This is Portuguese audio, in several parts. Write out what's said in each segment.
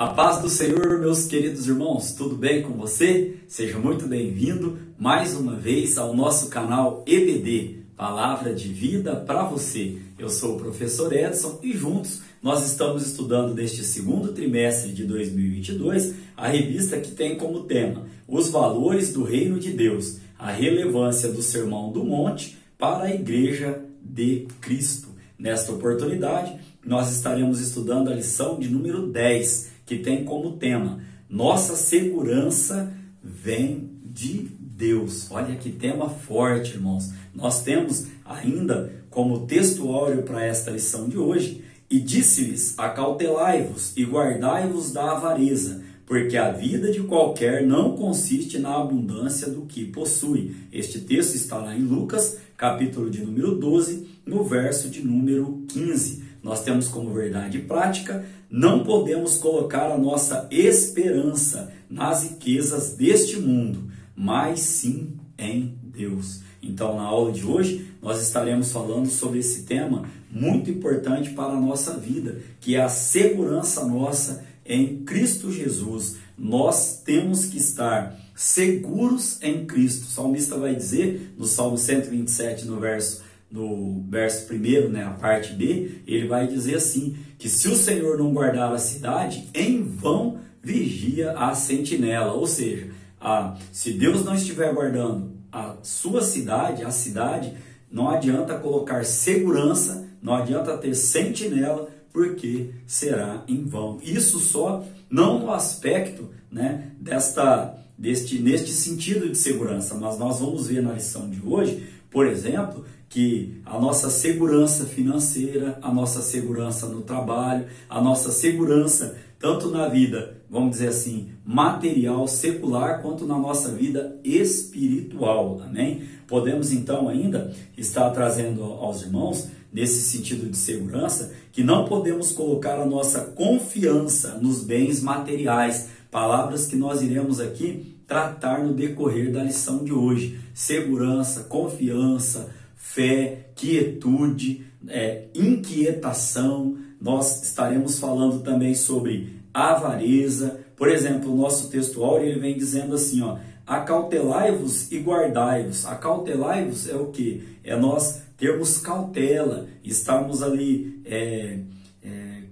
A paz do Senhor, meus queridos irmãos, tudo bem com você? Seja muito bem-vindo mais uma vez ao nosso canal EBD, Palavra de Vida para você. Eu sou o professor Edson e juntos nós estamos estudando neste segundo trimestre de 2022 a revista que tem como tema Os Valores do Reino de Deus, a relevância do Sermão do Monte para a Igreja de Cristo. Nesta oportunidade, nós estaremos estudando a lição de número 10, que tem como tema Nossa segurança vem de Deus. Olha que tema forte, irmãos. Nós temos ainda como texto áureo para esta lição de hoje: e disse-lhes, acautelai-vos e guardai-vos da avareza, porque a vida de qualquer não consiste na abundância do que possui. Este texto está lá em Lucas, capítulo de número 12, no verso de número 15. Nós temos como verdade prática: não podemos colocar a nossa esperança nas riquezas deste mundo, mas sim em Deus. Então, na aula de hoje, nós estaremos falando sobre esse tema muito importante para a nossa vida, que é a segurança nossa em Cristo Jesus. Nós temos que estar seguros em Cristo. O salmista vai dizer, no Salmo 127, no verso 1, né, a parte B, ele vai dizer assim, que se o Senhor não guardar a cidade, em vão vigia a sentinela. Ou seja, se Deus não estiver guardando a sua cidade, a cidade, não adianta colocar segurança, não adianta ter sentinela, porque será em vão. Isso só não no aspecto, né, neste sentido de segurança, mas nós vamos ver na lição de hoje, por exemplo, que a nossa segurança financeira, a nossa segurança no trabalho, a nossa segurança tanto na vida, vamos dizer assim, material, secular, quanto na nossa vida espiritual, amém? Podemos então ainda estar trazendo aos irmãos, nesse sentido de segurança, que não podemos colocar a nossa confiança nos bens materiais, palavras que nós iremos aqui tratar no decorrer da lição de hoje. Segurança, confiança, fé, quietude, inquietação. Nós estaremos falando também sobre avareza. Por exemplo, o nosso texto áureo, ele vem dizendo assim, ó, acautelai-vos e guardai-vos. Acautelai-vos é o quê? É nós termos cautela, estarmos ali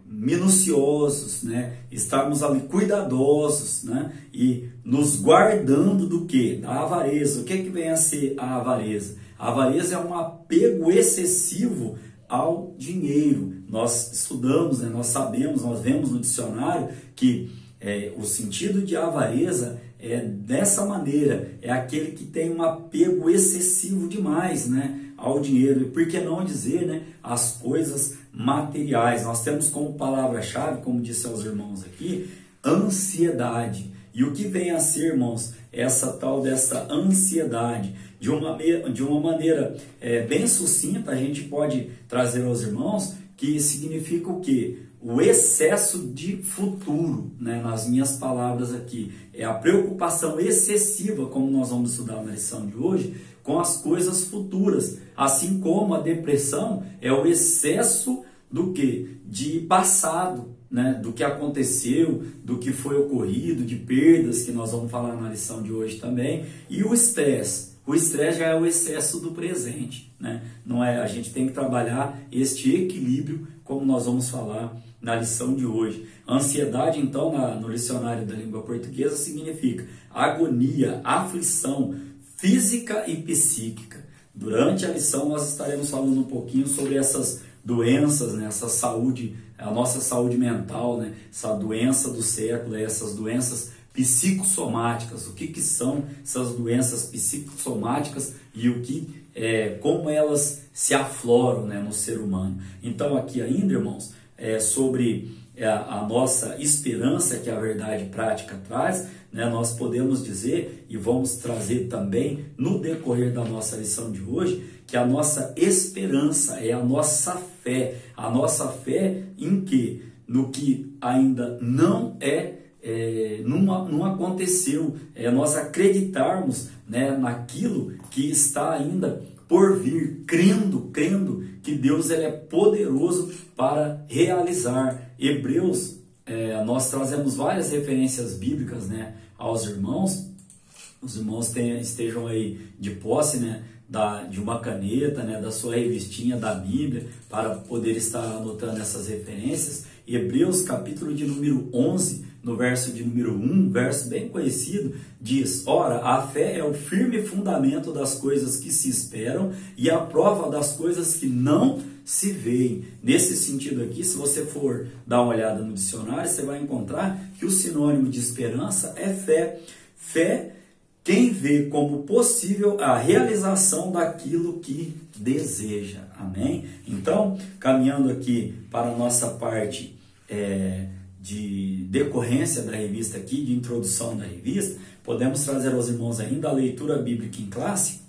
minuciosos, né? Estarmos ali cuidadosos, né? E nos guardando do quê? Da avareza. O que vem a ser a avareza? A avareza é um apego excessivo ao dinheiro. Nós estudamos, né? Nós sabemos, nós vemos no dicionário que o sentido de avareza é dessa maneira, é aquele que tem um apego excessivo demais, né, ao dinheiro, e por que não dizer, né, as coisas materiais. Nós temos como palavra-chave, como disse aos irmãos aqui, ansiedade. E o que vem a ser, irmãos, dessa ansiedade? De uma maneira bem sucinta, a gente pode trazer aos irmãos que significa o quê? O excesso de futuro, né? Nas minhas palavras aqui, é a preocupação excessiva, como nós vamos estudar na lição de hoje, com as coisas futuras, assim como a depressão é o excesso do que? De passado, né? Do que aconteceu, do que foi ocorrido, de perdas, que nós vamos falar na lição de hoje também, e o estresse. O estresse já é o excesso do presente, né? Não é, a gente tem que trabalhar este equilíbrio, como nós vamos falar na lição de hoje. Ansiedade, então, no dicionário da língua portuguesa, significa agonia, aflição física e psíquica. Durante a lição nós estaremos falando um pouquinho sobre essas doenças, né? Essa saúde, a nossa saúde mental, né? Essa doença do século, essas doenças psicossomáticas. O que são essas doenças psicossomáticas e como elas se afloram, né, no ser humano. Então aqui ainda, irmãos, sobre a nossa esperança que a verdade prática traz, né, nós podemos dizer e vamos trazer também no decorrer da nossa lição de hoje, que a nossa esperança é a nossa fé em que? No que ainda não não aconteceu, nós acreditarmos, né, naquilo que está ainda por vir, crendo que Deus ele é poderoso para realizar. Hebreus nós trazemos várias referências bíblicas, né, aos irmãos. Os irmãos estejam aí de posse, né, de uma caneta, né, da sua revistinha da Bíblia, para poder estar anotando essas referências. Hebreus capítulo de número 11, no verso de número 1, verso bem conhecido, diz: ora, a fé é o firme fundamento das coisas que se esperam e a prova das coisas que não se veem. Nesse sentido aqui, se você for dar uma olhada no dicionário, você vai encontrar que o sinônimo de esperança é fé. Fé, quem vê como possível a realização daquilo que deseja. Amém? Então, caminhando aqui para a nossa parte de decorrência da revista aqui, de introdução da revista, podemos trazer aos irmãos ainda a leitura bíblica em classe.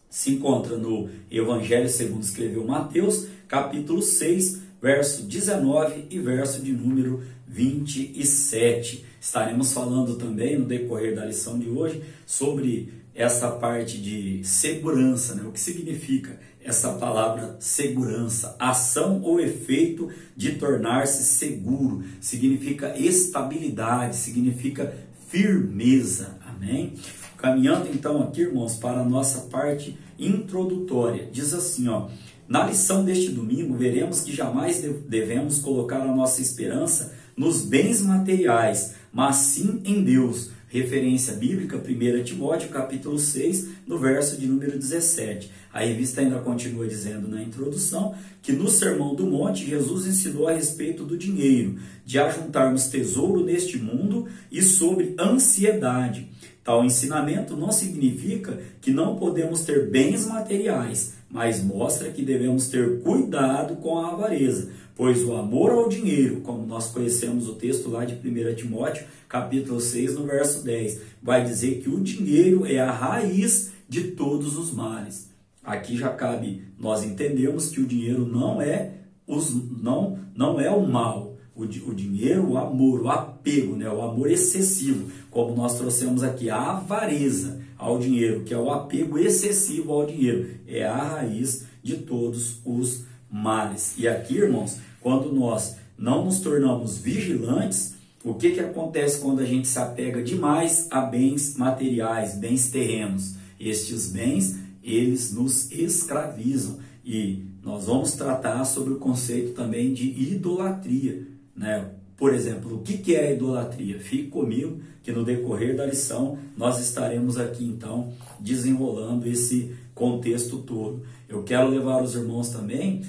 Se encontra no Evangelho segundo escreveu Mateus, capítulo 6, verso 19 e verso de número 27. Estaremos falando também no decorrer da lição de hoje sobre essa parte de segurança, né? O que significa essa palavra segurança? Ação ou efeito de tornar-se seguro. Significa estabilidade, significa firmeza. Amém? Caminhando então aqui, irmãos, para a nossa parte introdutória. Diz assim, ó: na lição deste domingo, veremos que jamais devemos colocar a nossa esperança nos bens materiais, mas sim em Deus. Referência bíblica, 1 Timóteo, capítulo 6, no verso de número 17. A revista ainda continua dizendo na introdução que no Sermão do Monte, Jesus ensinou a respeito do dinheiro, de ajuntarmos tesouro neste mundo e sobre ansiedade. Tal ensinamento não significa que não podemos ter bens materiais, mas mostra que devemos ter cuidado com a avareza, pois o amor ao dinheiro, como nós conhecemos o texto lá de 1 Timóteo, capítulo 6, no verso 10, vai dizer que o dinheiro é a raiz de todos os males. Aqui já cabe nós entendermos que o dinheiro não é o mal. O dinheiro, o amor, o apego, né? O amor excessivo, como nós trouxemos aqui, a avareza ao dinheiro, que é o apego excessivo ao dinheiro, é a raiz de todos os males. E aqui, irmãos, quando nós não nos tornamos vigilantes, o que acontece quando a gente se apega demais a bens materiais, bens terrenos? Estes bens, eles nos escravizam. E nós vamos tratar sobre o conceito também de idolatria, né? Por exemplo, o que é a idolatria? Fique comigo que no decorrer da lição nós estaremos aqui então desenrolando esse contexto todo. Eu quero levar os irmãos também,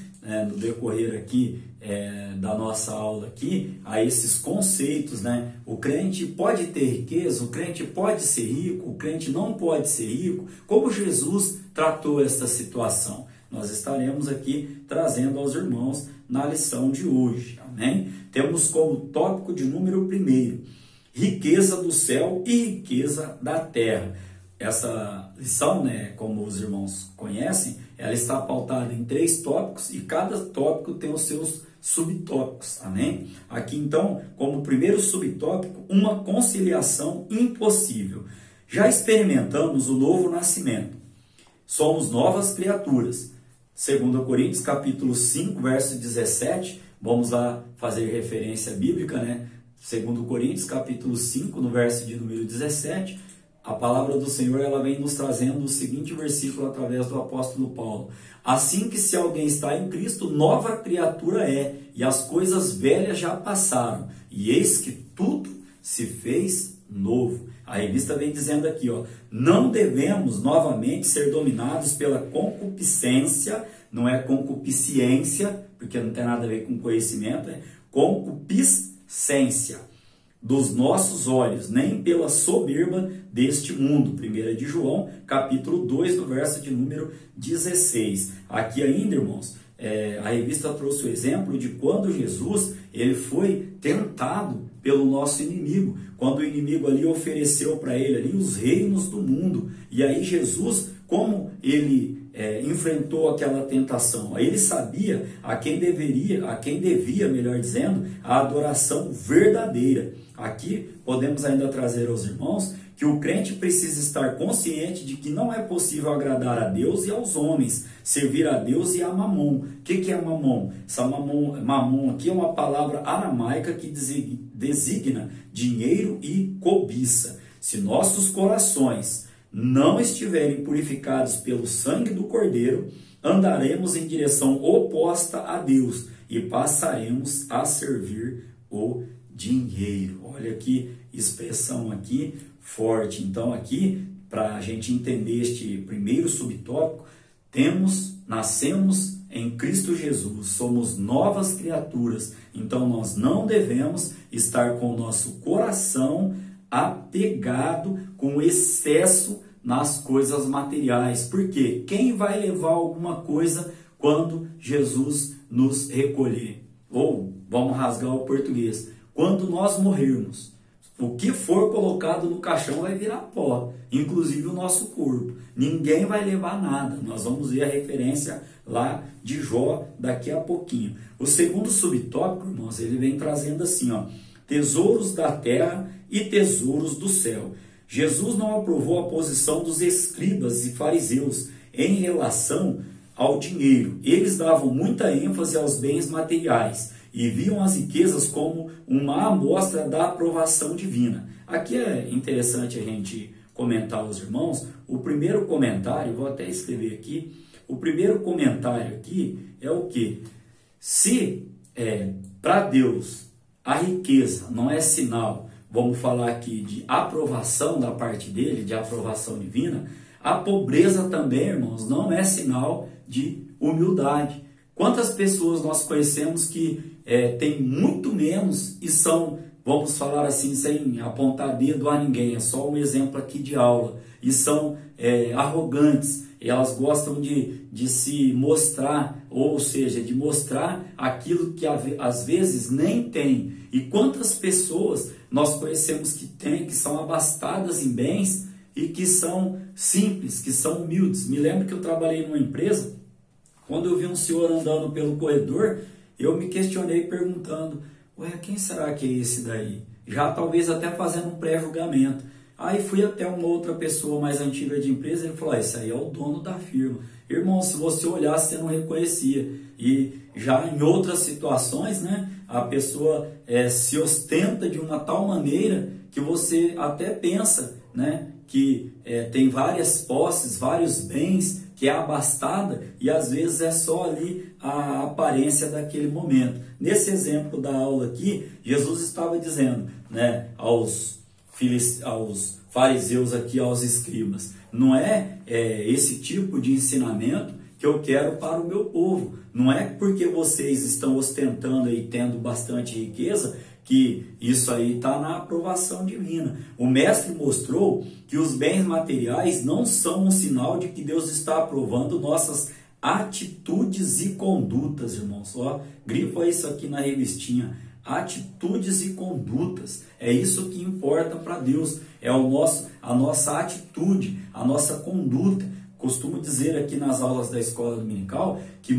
no decorrer aqui da nossa aula aqui, a esses conceitos, né? O crente pode ter riqueza, o crente pode ser rico, o crente não pode ser rico. Como Jesus tratou esta situação? Nós estaremos aqui trazendo aos irmãos na lição de hoje. Amém? Temos como tópico de número 1, riqueza do céu e riqueza da terra. Essa lição, né, como os irmãos conhecem, ela está pautada em 3 tópicos e cada tópico tem os seus subtópicos. Amém? Aqui então, como primeiro subtópico, uma conciliação impossível. Já experimentamos o novo nascimento. Somos novas criaturas. 2 Coríntios, capítulo 5, verso 17, vamos lá fazer referência bíblica, né? 2 Coríntios, capítulo 5, no verso de número 17, a palavra do Senhor, ela vem nos trazendo o seguinte versículo através do apóstolo Paulo: assim que se alguém está em Cristo, nova criatura é, e as coisas velhas já passaram, e eis que tudo se fez novo. A revista vem dizendo aqui, ó: não devemos novamente ser dominados pela concupiscência, não é concupiscência, porque não tem nada a ver com conhecimento, é concupiscência dos nossos olhos, nem pela soberba deste mundo. 1 de João, capítulo 2, no verso de número 16. Aqui ainda, irmãos, a revista trouxe o exemplo de quando Jesus ele foi tentado pelo nosso inimigo, quando o inimigo ali ofereceu para ele ali os reinos do mundo, e aí Jesus, como ele enfrentou aquela tentação? Ele sabia a quem devia, melhor dizendo, a adoração verdadeira. Aqui podemos ainda trazer aos irmãos que o crente precisa estar consciente de que não é possível agradar a Deus e aos homens, servir a Deus e a Mamon. O que é Mamon? Essa Mamon aqui é uma palavra aramaica que designa dinheiro e cobiça. Se nossos corações não estiverem purificados pelo sangue do Cordeiro, andaremos em direção oposta a Deus e passaremos a servir o dinheiro. Olha que expressão aqui forte. Então aqui, para a gente entender este primeiro subtópico, nascemos em Cristo Jesus, somos novas criaturas. Então nós não devemos estar com o nosso coração apegado com excesso nas coisas materiais. Porque quem vai levar alguma coisa quando Jesus nos recolher? Ou, vamos rasgar o português, quando nós morrermos, o que for colocado no caixão vai virar pó, inclusive o nosso corpo. Ninguém vai levar nada. Nós vamos ver a referência lá de Jó daqui a pouquinho. O segundo subtópico, irmãos, ele vem trazendo assim, tesouros da terra e tesouros do céu. Jesus não aprovou a posição dos escribas e fariseus em relação ao dinheiro. Eles davam muita ênfase aos bens materiais e viam as riquezas como uma amostra da aprovação divina. Aqui é interessante a gente comentar aos irmãos. O primeiro comentário, vou até escrever aqui, o primeiro comentário aqui é o quê? Se para Deus a riqueza não é sinal, vamos falar aqui de aprovação da parte dele, de aprovação divina, a pobreza também, irmãos, não é sinal de humildade. Quantas pessoas nós conhecemos que têm muito menos e são, vamos falar assim, sem apontar dedo a ninguém, é só um exemplo aqui de aula, e são arrogantes, elas gostam de se mostrar, ou seja, de mostrar aquilo que às vezes nem tem. E quantas pessoas nós conhecemos que são abastadas em bens e que são simples, que são humildes. Me lembro que eu trabalhei numa empresa, quando eu vi um senhor andando pelo corredor, eu me questionei perguntando, quem será que é esse daí? Já talvez até fazendo um pré-julgamento. Aí fui até uma outra pessoa mais antiga de empresa, ele falou, esse aí é o dono da firma. Irmão, se você olhasse, você não reconhecia. E já em outras situações, né, a pessoa se ostenta de uma tal maneira que você até pensa, né, que tem várias posses, vários bens, que é abastada e às vezes é só ali a aparência daquele momento. Nesse exemplo da aula aqui, Jesus estava dizendo, né, aos fariseus aqui, aos escribas, não é esse tipo de ensinamento que eu quero para o meu povo. Não é porque vocês estão ostentando e tendo bastante riqueza que isso aí está na aprovação divina. O mestre mostrou que os bens materiais não são um sinal de que Deus está aprovando nossas atitudes e condutas, irmãos. Grifa isso aqui na revistinha. Atitudes e condutas. É isso que importa para Deus. É a nossa atitude, a nossa conduta. Costumo dizer aqui nas aulas da escola dominical que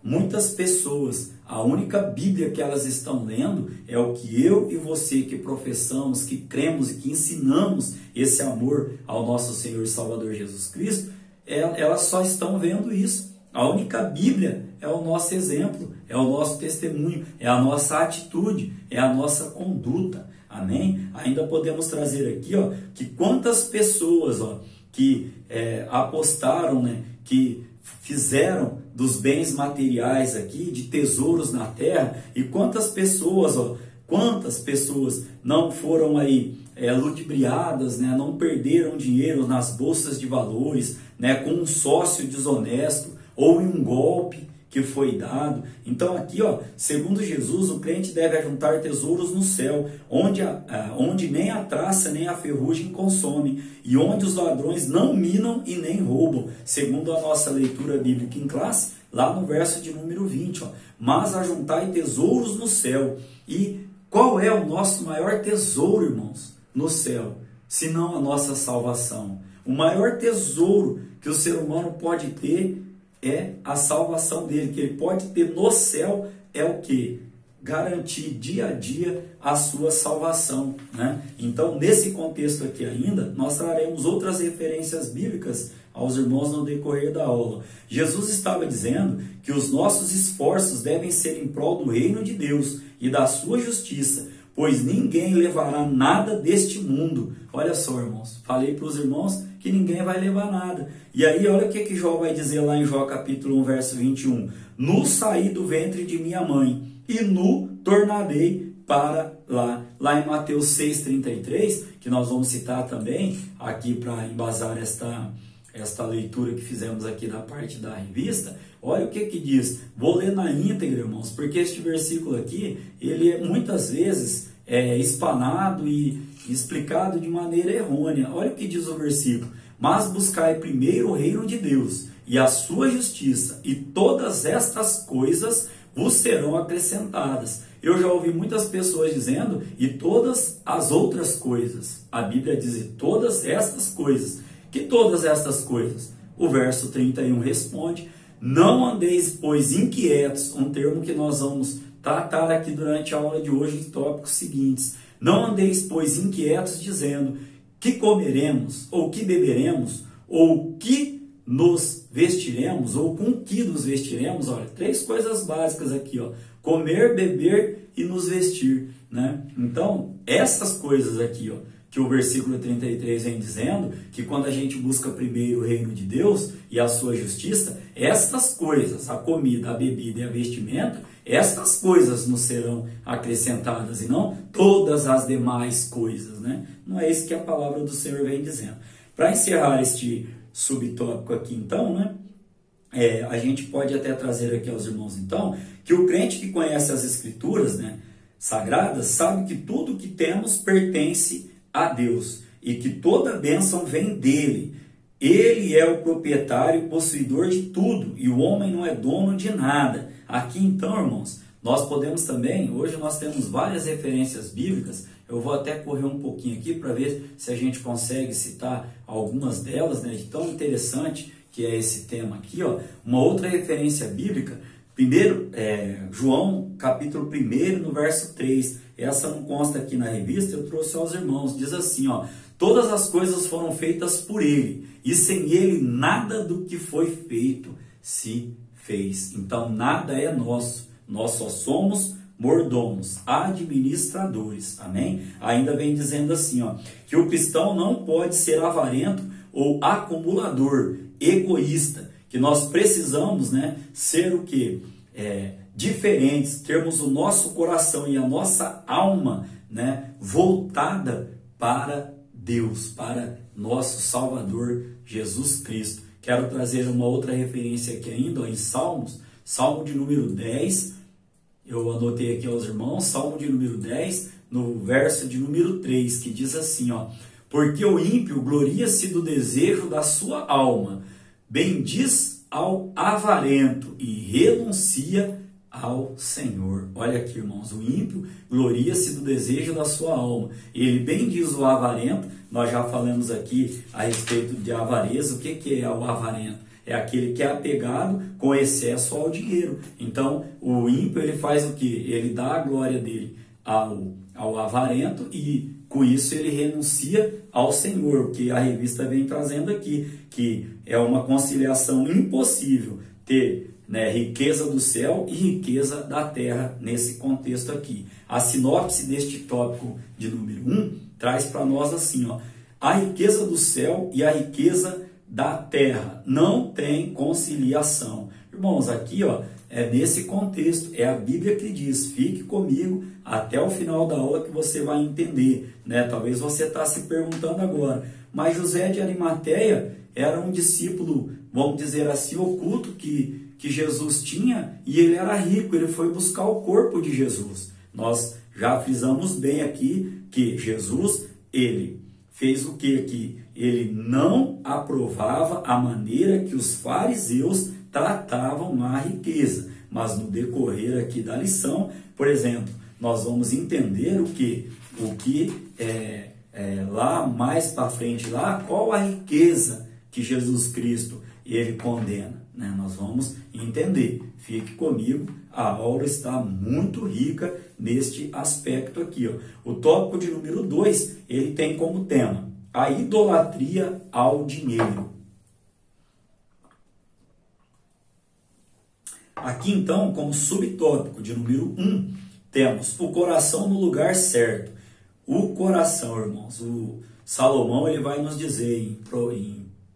muitas pessoas, a única Bíblia que elas estão lendo é o que eu e você que professamos, que cremos e que ensinamos esse amor ao nosso Senhor e Salvador Jesus Cristo, elas só estão vendo isso. A única Bíblia é o nosso exemplo, é o nosso testemunho, é a nossa atitude, é a nossa conduta. Amém? Ainda podemos trazer aqui, que quantas pessoas, que apostaram, né, que fizeram dos bens materiais aqui, de tesouros na terra, e quantas pessoas não foram aí ludibriadas, né, não perderam dinheiro nas bolsas de valores, né, com um sócio desonesto ou em um golpe que foi dado. Então aqui, segundo Jesus, o crente deve ajuntar tesouros no céu, onde nem a traça nem a ferrugem consome, e onde os ladrões não minam e nem roubam, segundo a nossa leitura bíblica em classe, lá no verso de número 20. Mas ajuntai tesouros no céu. E qual é o nosso maior tesouro, irmãos, no céu? Senão a nossa salvação. O maior tesouro que o ser humano pode ter é a salvação dele, que ele pode ter no céu é o quê? Garantir dia a dia a sua salvação, né? Então, nesse contexto aqui ainda, nós traremos outras referências bíblicas aos irmãos no decorrer da aula. Jesus estava dizendo que os nossos esforços devem ser em prol do reino de Deus e da sua justiça, pois ninguém levará nada deste mundo. Olha só, irmãos, falei para os irmãos que ninguém vai levar nada. E aí, olha o que Jó vai dizer lá em Jó capítulo 1, verso 21. Nu saí do ventre de minha mãe, e nu tornarei para lá. Lá em Mateus 6,33, que nós vamos citar também, aqui para embasar esta leitura que fizemos aqui da parte da revista, olha o que diz. Vou ler na íntegra, irmãos, porque este versículo aqui, ele é muitas vezes espanado e explicado de maneira errônea. Olha o que diz o versículo. Mas buscai primeiro o reino de Deus e a sua justiça, e todas estas coisas vos serão acrescentadas. Eu já ouvi muitas pessoas dizendo, e todas as outras coisas. A Bíblia diz, e todas estas coisas. Que todas estas coisas? O verso 31 responde, não andeis, pois, inquietos, um termo que nós vamos tratar aqui durante a aula de hoje em tópicos seguintes. Não andeis, pois, inquietos, dizendo, que comeremos, ou que beberemos, ou que nos vestiremos, ou com que nos vestiremos. Olha, 3 coisas básicas aqui, ó: comer, beber e nos vestir, né? Então, essas coisas aqui, ó, que o versículo 33 vem dizendo, que quando a gente busca primeiro o reino de Deus e a sua justiça, estas coisas, a comida, a bebida e a vestimenta, estas coisas nos serão acrescentadas, e não todas as demais coisas, né? Não é isso que a palavra do Senhor vem dizendo. Para encerrar este subtópico aqui, então, né? A gente pode até trazer aqui aos irmãos, então, que o crente que conhece as Escrituras, né, sagradas, sabe que tudo que temos pertence a Deus e que toda bênção vem dele. Ele é o proprietário, possuidor de tudo, e o homem não é dono de nada. Aqui, então, irmãos, nós podemos também, hoje nós temos várias referências bíblicas. Eu vou até correr um pouquinho aqui para ver se a gente consegue citar algumas delas, né, de tão interessante que é esse tema aqui, ó. Uma outra referência bíblica, primeiro, João, capítulo 1, no verso 3. Essa não consta aqui na revista, eu trouxe aos irmãos. Diz assim, ó: todas as coisas foram feitas por ele, e sem ele nada do que foi feito se fez. Então, nada é nosso. Nós só somos mordomos, administradores. Amém? Ainda vem dizendo assim, ó, que o cristão não pode ser avarento ou acumulador, egoísta, que nós precisamos, né, ser o quê? Diferentes, termos o nosso coração e a nossa alma, né, voltada para Deus, para nosso Salvador Jesus Cristo. Quero trazer uma outra referência aqui ainda, ó, em Salmos, Salmo de número 10, eu anotei aqui aos irmãos, Salmo de número 10, no verso de número 3, que diz assim, ó: porque o ímpio gloria-se do desejo da sua alma, bendiz ao avarento e renuncia ao Senhor. Olha aqui, irmãos, o ímpio gloria-se do desejo da sua alma. Ele bendiz o avarento. Nós já falamos aqui a respeito de avareza. O que é o avarento? É aquele que é apegado com excesso ao dinheiro. Então, o ímpio, ele faz o quê? Ele dá a glória dele ao avarento e com isso ele renuncia ao Senhor, o que a revista vem trazendo aqui, que é uma conciliação impossível ter, né, riqueza do céu e riqueza da terra nesse contexto aqui. A sinopse deste tópico de número 1 traz para nós assim, ó: a riqueza do céu e a riqueza da terra não tem conciliação. Irmãos, aqui, ó, é nesse contexto, é a Bíblia que diz. Fique comigo até o final da aula que você vai entender, né? Talvez você está se perguntando agora, mas José de Arimateia era um discípulo, vamos dizer assim, oculto que Jesus tinha, e ele era rico, ele foi buscar o corpo de Jesus. Nós já frisamos bem aqui que Jesus, ele fez o que aqui? Ele não aprovava a maneira que os fariseus tratavam a riqueza. Mas no decorrer aqui da lição, por exemplo, nós vamos entender o que lá mais para frente, lá, qual a riqueza que Jesus Cristo ele condena, né? Nós vamos entender. Fique comigo, a aula está muito rica neste aspecto aqui, ó. O tópico de número 2, ele tem como tema a idolatria ao dinheiro. Aqui então, como subtópico de número 1, temos o coração no lugar certo. O coração, irmãos, o Salomão ele vai nos dizer em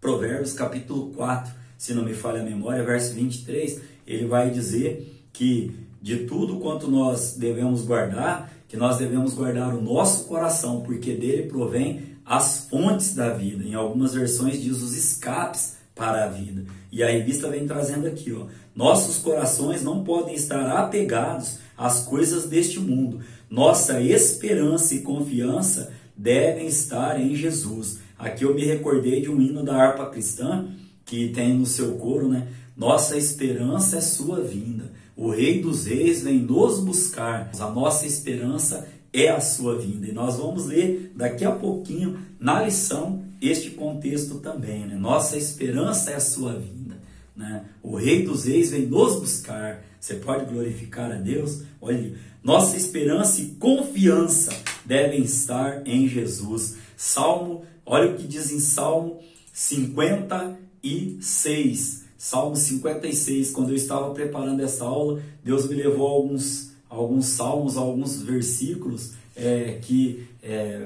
Provérbios capítulo 4, se não me falha a memória, verso 23, ele vai dizer que de tudo quanto nós devemos guardar, que nós devemos guardar o nosso coração, porque dele provém as fontes da vida. Em algumas versões diz os escapes para a vida. E a revista vem trazendo aqui, ó, nossos corações não podem estar apegados às coisas deste mundo. Nossa esperança e confiança devem estar em Jesus. Aqui eu me recordei de um hino da harpa cristã, que tem no seu coro, né? Nossa esperança é sua vinda. O Rei dos Reis vem nos buscar. A nossa esperança é a sua vinda. E nós vamos ler daqui a pouquinho, na lição, este contexto também, né? Nossa esperança é a sua vinda, né? O Rei dos Reis vem nos buscar. Você pode glorificar a Deus? Olha, nossa esperança e confiança devem estar em Jesus. Salmo, olha o que diz em Salmo 56. Salmo 56, quando eu estava preparando essa aula, Deus me levou a alguns salmos, alguns versículos que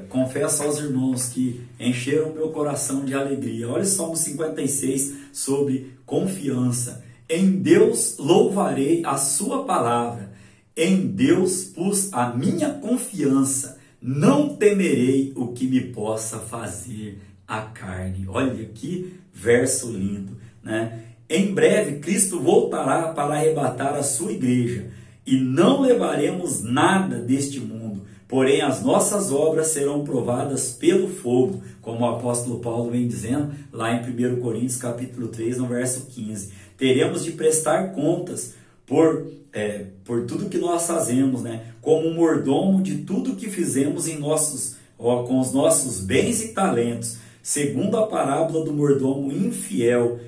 confesso aos irmãos que encheram meu coração de alegria. Olha o Salmo 56 sobre confiança. Em Deus louvarei a sua palavra, em Deus pus a minha confiança, não temerei o que me possa fazer a carne. Olha que verso lindo, né? Em breve Cristo voltará para arrebatar a sua igreja e não levaremos nada deste mundo, porém as nossas obras serão provadas pelo fogo, como o apóstolo Paulo vem dizendo lá em 1 Coríntios capítulo 3, no verso 15. Teremos de prestar contas por tudo que nós fazemos, né? Como mordomo de tudo que fizemos com os nossos bens e talentos, segundo a parábola do mordomo infiel.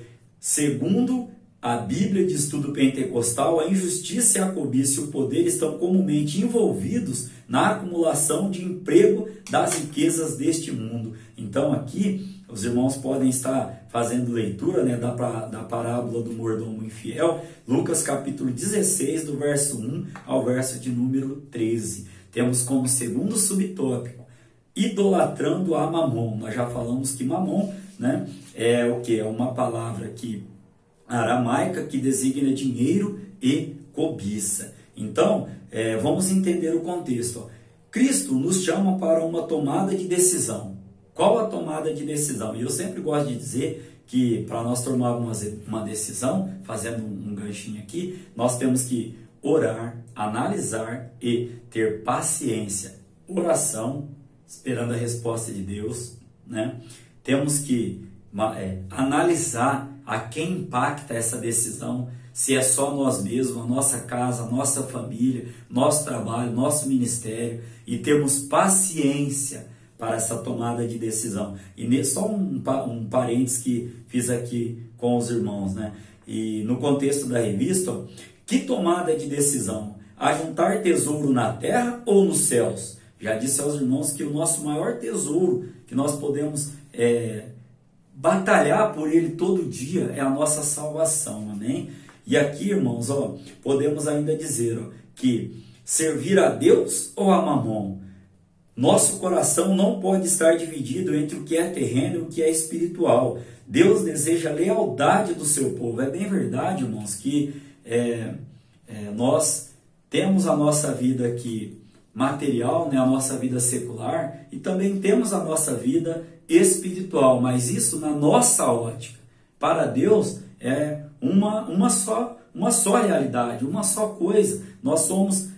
Segundo a Bíblia de Estudo Pentecostal, a injustiça e a cobiça e o poder estão comumente envolvidos na acumulação de emprego das riquezas deste mundo. Então aqui os irmãos podem estar fazendo leitura, né, da parábola do mordomo infiel, Lucas capítulo 16, do verso 1 ao verso de número 13. Temos como segundo subtópico, idolatrando a Mamon. Nós já falamos que Mamon, né, é o que? É uma palavra aramaica que designa dinheiro e cobiça. Então, vamos entender o contexto. Ó. Cristo nos chama para uma tomada de decisão. Qual a tomada de decisão? E eu sempre gosto de dizer que para nós tomarmos uma decisão, fazendo um ganchinho aqui, nós temos que orar, analisar e ter paciência. Oração, esperando a resposta de Deus, né? Temos que analisar a quem impacta essa decisão, se é só nós mesmos, a nossa casa, a nossa família, nosso trabalho, nosso ministério, e termos paciência para essa tomada de decisão. E só um parênteses que fiz aqui com os irmãos, né? E no contexto da revista, ó, que tomada de decisão? Ajuntar tesouro na terra ou nos céus? Já disse aos irmãos que o nosso maior tesouro que nós podemos batalhar por ele todo dia é a nossa salvação, amém? E aqui, irmãos, ó, podemos ainda dizer que servir a Deus ou a Mamon? Nosso coração não pode estar dividido entre o que é terreno e o que é espiritual. Deus deseja a lealdade do seu povo. É bem verdade, irmãos, que nós temos a nossa vida aqui material, né, a nossa vida secular, e também temos a nossa vida espiritual, mas isso na nossa ótica. Para Deus é uma só realidade, uma só coisa. Nós somos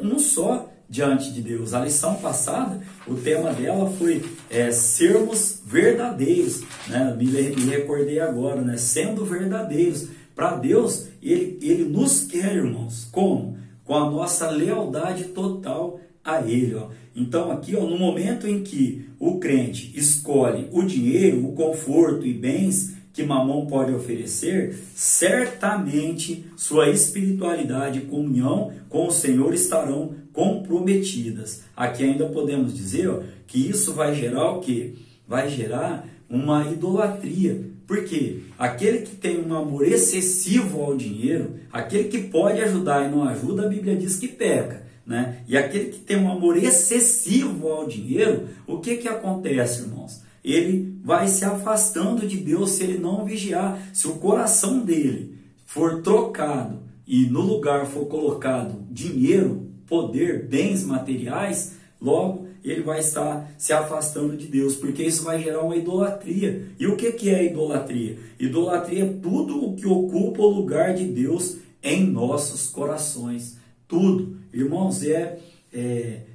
um só diante de Deus. A lição passada, o tema dela foi sermos verdadeiros, né? Me recordei agora, né? Sendo verdadeiros. Para Deus, Ele nos quer, irmãos, como? Com a nossa lealdade total a ele. Ó. Então aqui, ó, no momento em que o crente escolhe o dinheiro, o conforto e bens que Mamon pode oferecer, certamente sua espiritualidade e comunhão com o Senhor estarão comprometidas. Aqui ainda podemos dizer, ó, que isso vai gerar o quê? Vai gerar uma idolatria. Por quê? Aquele que tem um amor excessivo ao dinheiro, aquele que pode ajudar e não ajuda, a Bíblia diz que peca, né? E aquele que tem um amor excessivo ao dinheiro, o que acontece, irmãos? Ele vai se afastando de Deus se ele não vigiar. Se o coração dele for trocado e no lugar for colocado dinheiro, poder, bens materiais, logo ele vai estar se afastando de Deus, porque isso vai gerar uma idolatria. E o que é idolatria? Idolatria é tudo o que ocupa o lugar de Deus em nossos corações. Tudo. Irmãos, é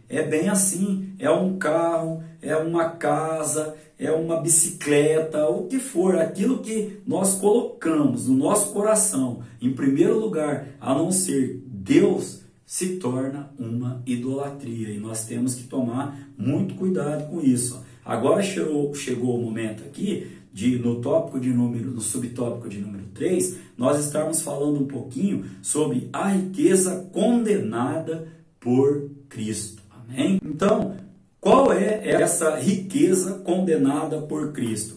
bem assim. É um carro, é uma casa, é uma bicicleta, o que for. Aquilo que nós colocamos no nosso coração, em primeiro lugar, a não ser Deus, se torna uma idolatria, e nós temos que tomar muito cuidado com isso. Agora chegou o momento aqui no subtópico de número 3, nós estamos falando um pouquinho sobre a riqueza condenada por Cristo. Amém? Então, qual é essa riqueza condenada por Cristo?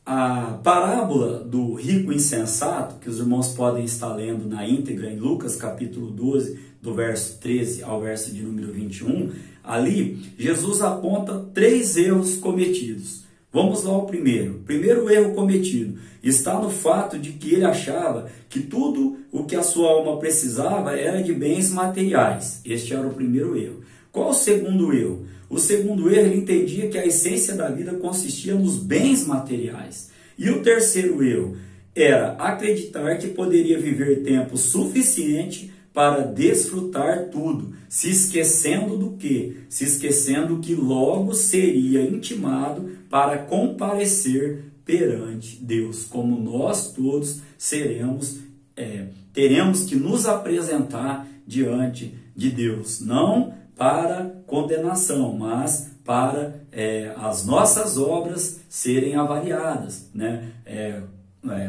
A parábola do rico insensato, que os irmãos podem estar lendo na íntegra em Lucas capítulo 12, do verso 13 ao verso de número 21, ali Jesus aponta 3 erros cometidos. Vamos lá ao primeiro. O primeiro erro cometido está no fato de que ele achava que tudo o que a sua alma precisava era de bens materiais. Este era o primeiro erro. Qual o segundo erro? O segundo erro, ele entendia que a essência da vida consistia nos bens materiais. E o terceiro erro era acreditar que poderia viver tempo suficiente para desfrutar tudo, se esquecendo do quê? Se esquecendo que logo seria intimado para comparecer perante Deus, como nós todos teremos que nos apresentar diante de Deus, não para condenação, mas para as nossas obras serem avaliadas, né?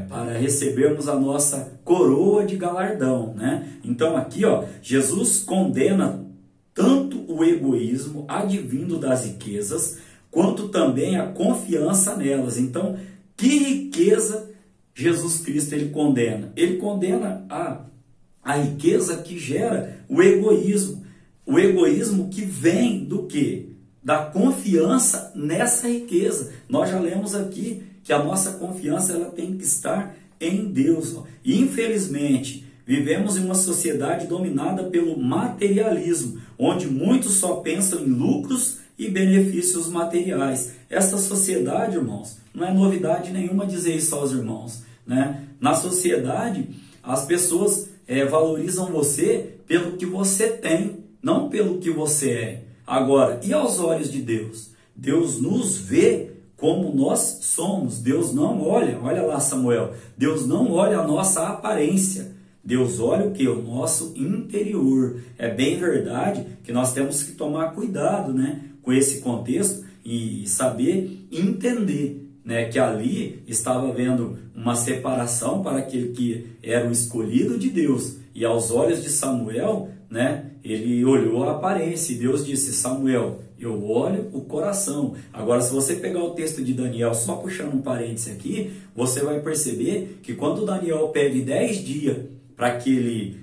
Para recebermos a nossa coroa de galardão, né? Então aqui, ó, Jesus condena tanto o egoísmo advindo das riquezas, quanto também a confiança nelas. Então, que riqueza Jesus Cristo ele condena? Ele condena a riqueza que gera o egoísmo que vem do quê? Da confiança nessa riqueza. Nós já lemos aqui que a nossa confiança ela tem que estar em Deus. E, infelizmente, vivemos em uma sociedade dominada pelo materialismo, onde muitos só pensam em lucros e benefícios materiais. Essa sociedade, irmãos, não é novidade nenhuma dizer isso aos irmãos, né? Na sociedade, as pessoas valorizam você pelo que você tem, não pelo que você é. Agora, e aos olhos de Deus? Deus nos vê como nós somos. Deus não olha lá, Samuel, Deus não olha a nossa aparência. Deus olha o que? O nosso interior. É bem verdade que nós temos que tomar cuidado, né, com esse contexto e saber entender, né, que ali estava havendo uma separação para aquele que era o escolhido de Deus. E aos olhos de Samuel, né, ele olhou a aparência e Deus disse: Samuel, eu olho o coração. Agora, se você pegar o texto de Daniel, só puxando um parêntese aqui, você vai perceber que quando Daniel pede 10 dias para aquele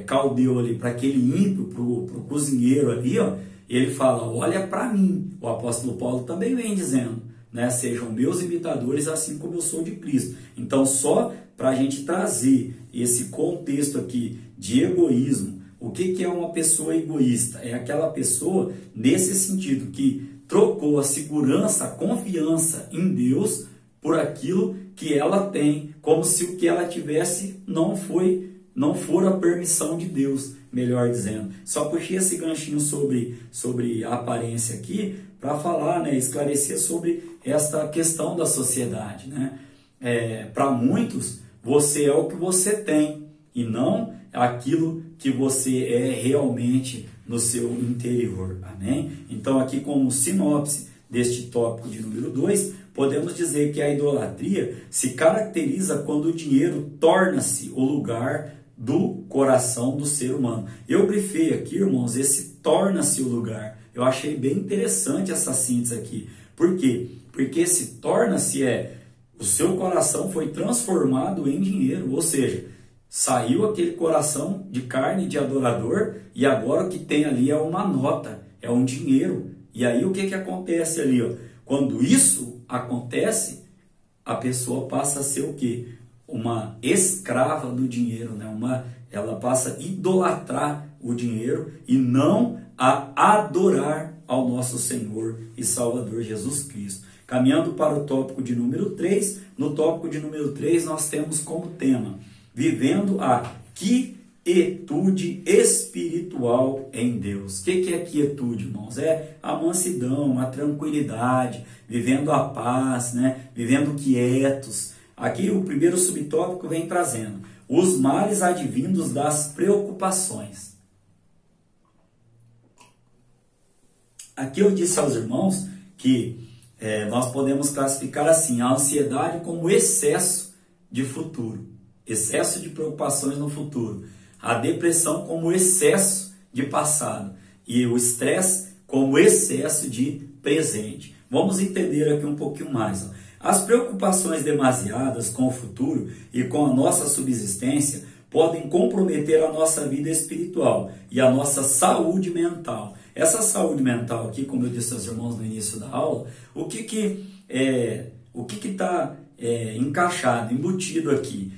caldeu ali, para aquele ímpio, para o cozinheiro ali, ó, ele fala: olha para mim. O apóstolo Paulo também vem dizendo, né, sejam meus imitadores assim como eu sou de Cristo. Então, só para a gente trazer esse contexto aqui de egoísmo. O que é uma pessoa egoísta? É aquela pessoa, nesse sentido, que trocou a segurança, a confiança em Deus por aquilo que ela tem, como se o que ela tivesse não for a permissão de Deus, melhor dizendo. Só puxei esse ganchinho sobre a aparência aqui para falar, né, esclarecer sobre esta questão da sociedade, né? Para muitos, você é o que você tem e não aquilo que você é realmente no seu interior. Amém? Então, aqui como sinopse deste tópico de número 2, podemos dizer que a idolatria se caracteriza quando o dinheiro torna-se o lugar do coração do ser humano. Eu grifei aqui, irmãos, esse torna-se o lugar. Eu achei bem interessante essa síntese aqui. Por quê? Porque esse torna-se o seu coração foi transformado em dinheiro, ou seja, saiu aquele coração de carne de adorador e agora o que tem ali é uma nota, é um dinheiro. E aí o que acontece ali? Ó? Quando isso acontece, a pessoa passa a ser o quê? Uma escrava do dinheiro, né? Ela passa a idolatrar o dinheiro e não a adorar ao nosso Senhor e Salvador Jesus Cristo. Caminhando para o tópico de número 3, no tópico de número 3 nós temos como tema vivendo a quietude espiritual em Deus. O que é quietude, irmãos? É a mansidão, a tranquilidade, vivendo a paz, né? Vivendo quietos. Aqui o primeiro subtópico vem trazendo os males advindos das preocupações. Aqui eu disse aos irmãos que nós podemos classificar assim a ansiedade como excesso de futuro, excesso de preocupações no futuro, a depressão como excesso de passado e o estresse como excesso de presente. Vamos entender aqui um pouquinho mais. Ó. As preocupações demasiadas com o futuro e com a nossa subsistência podem comprometer a nossa vida espiritual e a nossa saúde mental. Essa saúde mental aqui, como eu disse aos irmãos no início da aula, o que está encaixado, embutido aqui?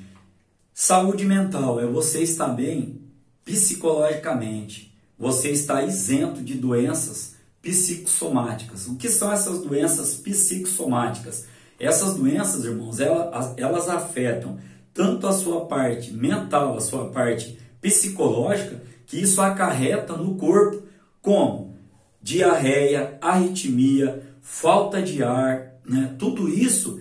Saúde mental é você estar bem psicologicamente, você está isento de doenças psicossomáticas. O que são essas doenças psicossomáticas? Essas doenças, irmãos, elas afetam tanto a sua parte mental, a sua parte psicológica, que isso acarreta no corpo, como diarreia, arritmia, falta de ar, né? Tudo isso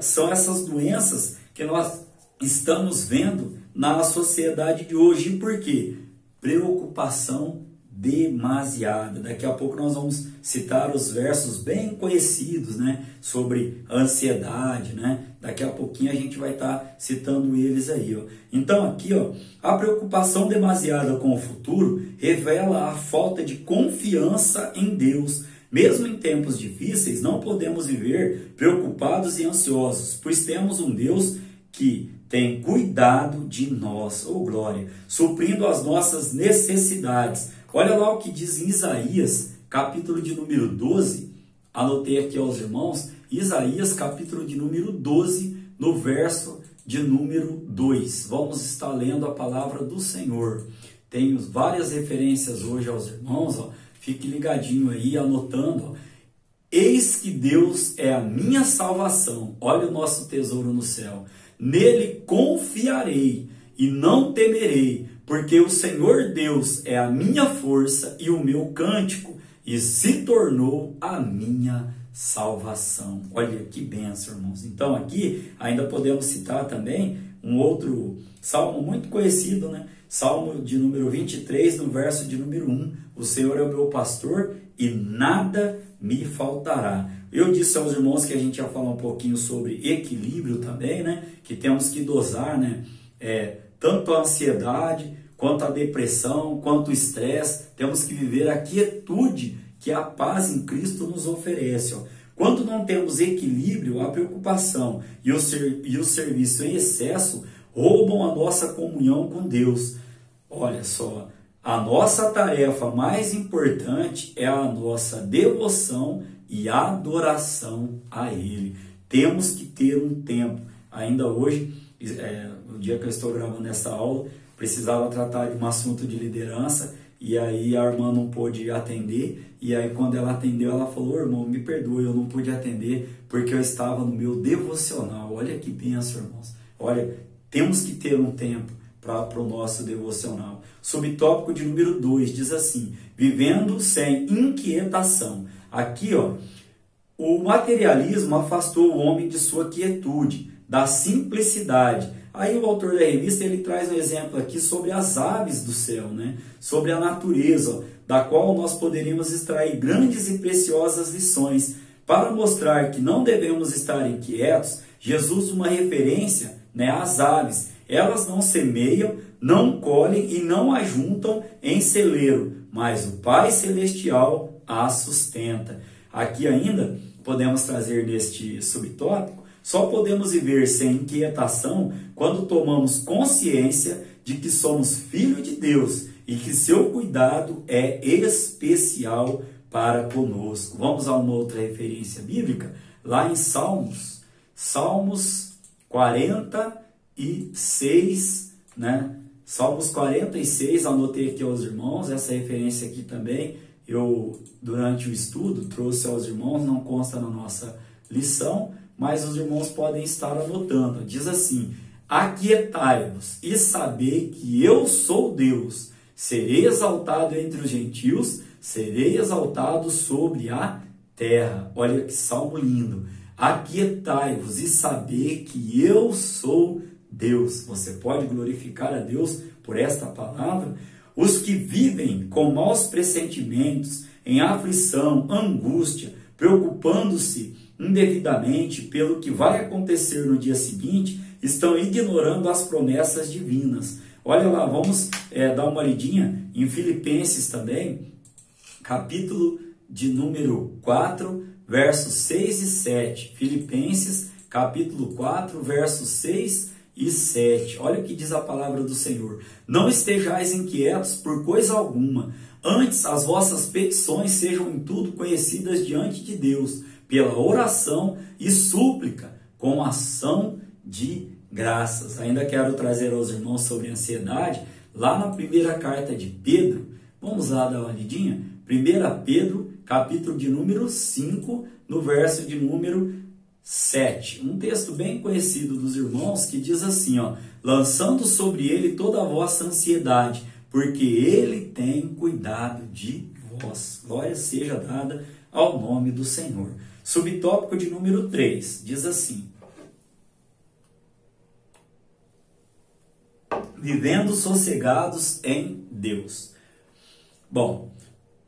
são essas doenças que nós estamos vendo na sociedade de hoje. E por quê? Preocupação demasiada. Daqui a pouco nós vamos citar os versos bem conhecidos, né, sobre ansiedade, né? Daqui a pouquinho a gente vai estar citando eles aí, ó. Então aqui, ó, a preocupação demasiada com o futuro revela a falta de confiança em Deus. Mesmo em tempos difíceis, não podemos viver preocupados e ansiosos, pois temos um Deus que tem cuidado de nós, oh glória, suprindo as nossas necessidades. Olha lá o que diz em Isaías, capítulo de número 12, anotei aqui aos irmãos, Isaías, capítulo de número 12, no verso de número 2. Vamos estar lendo a palavra do Senhor. Tenho várias referências hoje aos irmãos, ó. Fique ligadinho aí, anotando. Ó. Eis que Deus é a minha salvação. Olha o nosso tesouro no céu. Nele confiarei e não temerei, porque o Senhor Deus é a minha força e o meu cântico, e se tornou a minha salvação. Olha que bênção, irmãos. Então aqui ainda podemos citar também um outro salmo muito conhecido, né? Salmo de número 23, no verso de número 1. O Senhor é o meu pastor e nada me faltará. Eu disse aos irmãos que a gente ia falar um pouquinho sobre equilíbrio também, né? Que temos que dosar, né? Tanto a ansiedade, quanto a depressão, quanto o estresse. Temos que viver a quietude que a paz em Cristo nos oferece. Ó. Quando não temos equilíbrio, a preocupação e o serviço em excesso roubam a nossa comunhão com Deus. Olha só, a nossa tarefa mais importante é a nossa devoção e adoração a Ele. Temos que ter um tempo. Ainda hoje, no dia que eu estou gravando essa aula, precisava tratar de um assunto de liderança, e aí a irmã não pôde atender, e aí quando ela atendeu, ela falou: irmão, me perdoe, eu não pude atender, porque eu estava no meu devocional. Olha que bênção, irmãos. Olha, temos que ter um tempo para o nosso devocional. Subtópico de número 2 diz assim: vivendo sem inquietação. Aqui, ó, o materialismo afastou o homem de sua quietude, da simplicidade, Aí o autor da revista ele traz um exemplo aqui sobre as aves do céu, né? Sobre a natureza, ó, da qual nós poderíamos extrair grandes e preciosas lições. Para mostrar que não devemos estar inquietos, Jesus usa uma referência, né, às aves. Elas não semeiam, não colhem e não ajuntam em celeiro, mas o Pai Celestial as sustenta. Aqui ainda podemos trazer neste subtópico: só podemos viver sem inquietação quando tomamos consciência de que somos filhos de Deus e que seu cuidado é especial para conosco. Vamos a uma outra referência bíblica, lá em Salmos 46, né? Salmos 46, anotei aqui aos irmãos, essa referência aqui também, eu durante o estudo trouxe aos irmãos, não consta na nossa lição, mas os irmãos podem estar anotando. Diz assim: aquietai-vos e sabei que eu sou Deus, serei exaltado entre os gentios, serei exaltado sobre a terra. Olha que salmo lindo. Aquietai-vos e sabei que eu sou Deus. Você pode glorificar a Deus por esta palavra? Os que vivem com maus pressentimentos, em aflição, angústia, preocupando-se indevidamente pelo que vai acontecer no dia seguinte, estão ignorando as promessas divinas. Olha lá, vamos dar uma olhadinha em Filipenses também, capítulo de número 4, versos 6 e 7. Filipenses, capítulo 4, versos 6 e 7. Olha o que diz a palavra do Senhor. Não estejais inquietos por coisa alguma, antes as vossas petições sejam em tudo conhecidas diante de Deus, pela oração e súplica, com ação de graças. Ainda quero trazer aos irmãos sobre ansiedade, lá na primeira carta de Pedro. Vamos lá dar uma olhadinha? 1 Pedro, capítulo de número 5, no verso de número 7. Um texto bem conhecido dos irmãos que diz assim, ó: lançando sobre ele toda a vossa ansiedade, porque ele tem cuidado de vós. Glória seja dada ao nome do Senhor. Subtópico de número 3, diz assim: vivendo sossegados em Deus. Bom,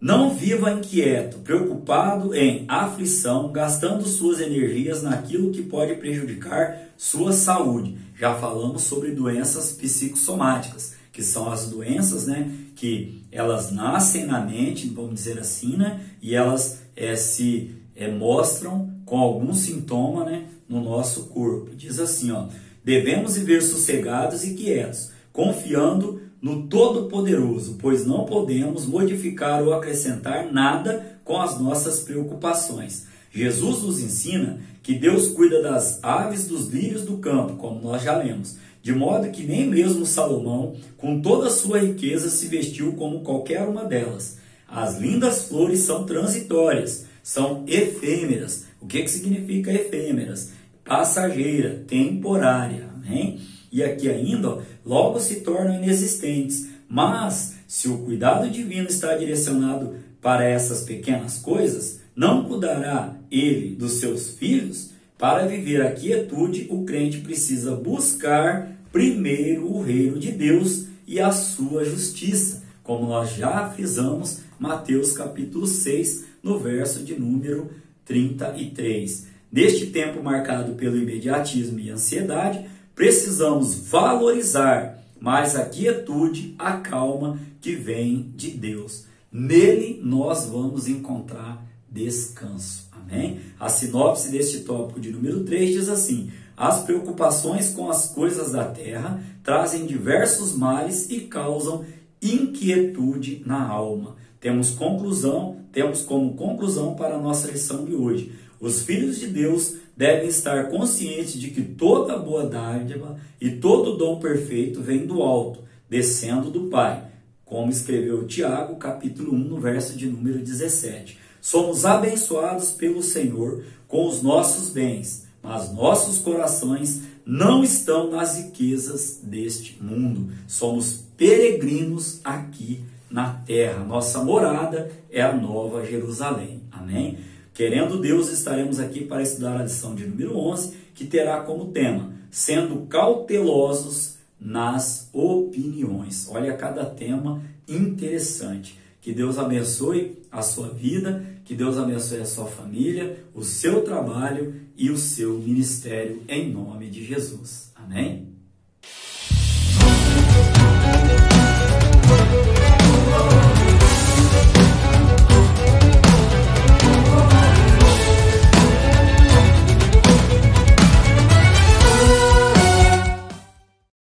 não viva inquieto, preocupado em aflição, gastando suas energias naquilo que pode prejudicar sua saúde. Já falamos sobre doenças psicossomáticas, que são as doenças, né, que elas nascem na mente, vamos dizer assim, né, e elas se mostram com algum sintoma, né, no nosso corpo. Diz assim, ó: devemos viver sossegados e quietos, confiando no Todo-Poderoso, pois não podemos modificar ou acrescentar nada com as nossas preocupações. Jesus nos ensina que Deus cuida das aves dos lírios do campo, como nós já lemos, de modo que nem mesmo Salomão, com toda a sua riqueza, se vestiu como qualquer uma delas. As lindas flores são transitórias, são efêmeras. O que significa efêmeras? Passageira, temporária. Amém? E aqui ainda, ó, logo se tornam inexistentes. Mas, se o cuidado divino está direcionado para essas pequenas coisas, não cuidará ele dos seus filhos? Para viver a quietude, o crente precisa buscar primeiro o reino de Deus e a sua justiça, como nós já frisamos, Mateus capítulo 6, no verso de número 33. Neste tempo marcado pelo imediatismo e ansiedade, precisamos valorizar mais a quietude, a calma que vem de Deus. Nele nós vamos encontrar descanso. Amém? A sinopse deste tópico de número 3 diz assim: as preocupações com as coisas da terra trazem diversos males e causam inquietude na alma. Temos como conclusão para a nossa lição de hoje: os filhos de Deus devem estar conscientes de que toda boa dádiva e todo dom perfeito vem do alto, descendo do Pai, como escreveu Tiago, capítulo 1, no verso de número 17. Somos abençoados pelo Senhor com os nossos bens, mas nossos corações não estão nas riquezas deste mundo. Somos peregrinos aqui na terra. Nossa morada é a Nova Jerusalém. Amém? Querendo Deus, estaremos aqui para estudar a lição de número 11, que terá como tema sendo cautelosos nas opiniões. Olha cada tema interessante. Que Deus abençoe a sua vida, que Deus abençoe a sua família, o seu trabalho e o seu ministério, em nome de Jesus. Amém?